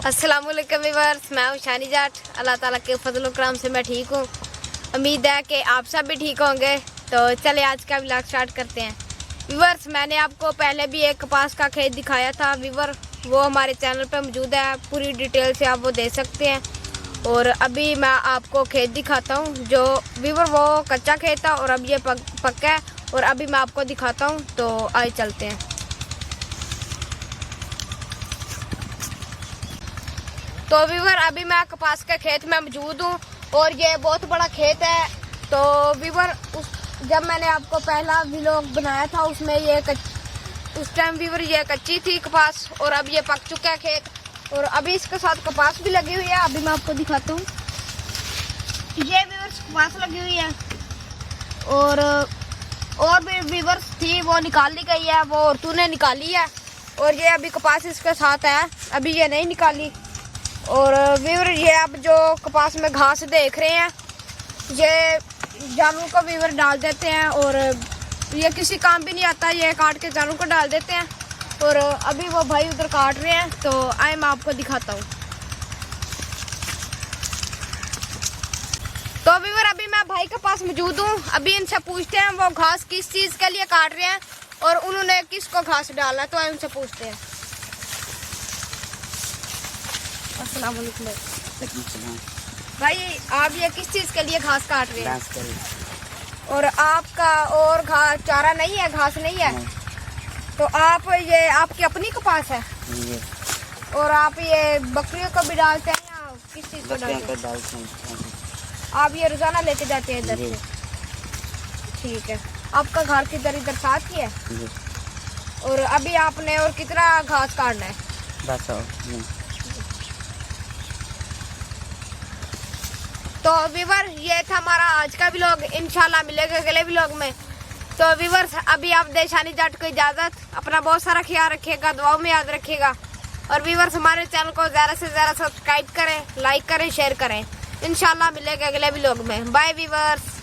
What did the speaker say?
अस्सलामुअलैकुम व्यूअर्स, मैं हूं शानी जाट। अल्लाह ताला के फजल करम से मैं ठीक हूं। उम्मीद है कि आप सब भी ठीक होंगे। तो चले आज का व्लॉग स्टार्ट करते हैं। व्यूअर्स, मैंने आपको पहले भी एक कपास का खेत दिखाया था व्यूअर, वो हमारे चैनल पे मौजूद है। पूरी डिटेल से आप वो दे सकते हैं। और अभी मैं आपको खेत दिखाता हूँ जो व्यूअर वो कच्चा खेत था और अब ये पक्का है। और अभी मैं आपको दिखाता हूँ, तो आइए चलते हैं। तो व्यूअर, अभी मैं कपास के खेत में मौजूद हूँ और ये बहुत बड़ा खेत है। तो व्यूअर, जब मैंने आपको पहला व्लॉग बनाया था उसमें उस टाइम व्यूअर ये कच्ची थी कपास और अब ये पक चुका है खेत। और अभी इसके साथ कपास भी लगी हुई है। अभी मैं आपको दिखाता हूँ। ये व्यूअर कपास लगी हुई है और भी व्यूअर थी, वो निकाल ली गई है, वो औरतों ने निकाली है। और ये अभी कपास इसके साथ है, अभी ये नहीं निकाली। और व्यूअर, ये आप जो कपास में घास देख रहे हैं, ये जानवरों को व्यूअर डाल देते हैं और ये किसी काम भी नहीं आता। ये काट के जानवरों को डाल देते हैं। और अभी वो भाई उधर काट रहे हैं, तो आए मैं आपको दिखाता हूँ। तो व्यूअर, अभी मैं भाई के पास मौजूद हूँ। अभी इनसे पूछते हैं वो घास किस चीज़ के लिए काट रहे हैं और उन्होंने किसको घास डाला है, तो आए उनसे पूछते हैं। अस्सलाम वालेकुम भाई, आप ये किस चीज़ के लिए घास काट रहे हैं? और आपका और घास चारा नहीं है, घास नहीं है? तो आप ये आपकी अपनी कपास है? और आप ये बकरियों को भी डालते हैं या किस चीज़ को डालते हैं? आप ये रोजाना लेके जाते हैं इधर से? ठीक है। आपका घर किधर इधर साथ ही है? और अभी आपने और कितना घास काटना है? बस। तो व्यूअर, ये था हमारा आज का व्लॉग। इंशाल्लाह मिलेगा अगले व्लॉग में। तो व्यूअर्स, अभी आप दे शानी जाट को इजाज़त। अपना बहुत सारा ख्याल रखिएगा, दुआओं में याद रखिएगा। और व्यूअर्स, हमारे चैनल को ज़्यादा से ज़्यादा सब्सक्राइब करें, लाइक करें, शेयर करें। इंशाल्लाह मिलेगा अगले व्लॉग में। Bye viewers.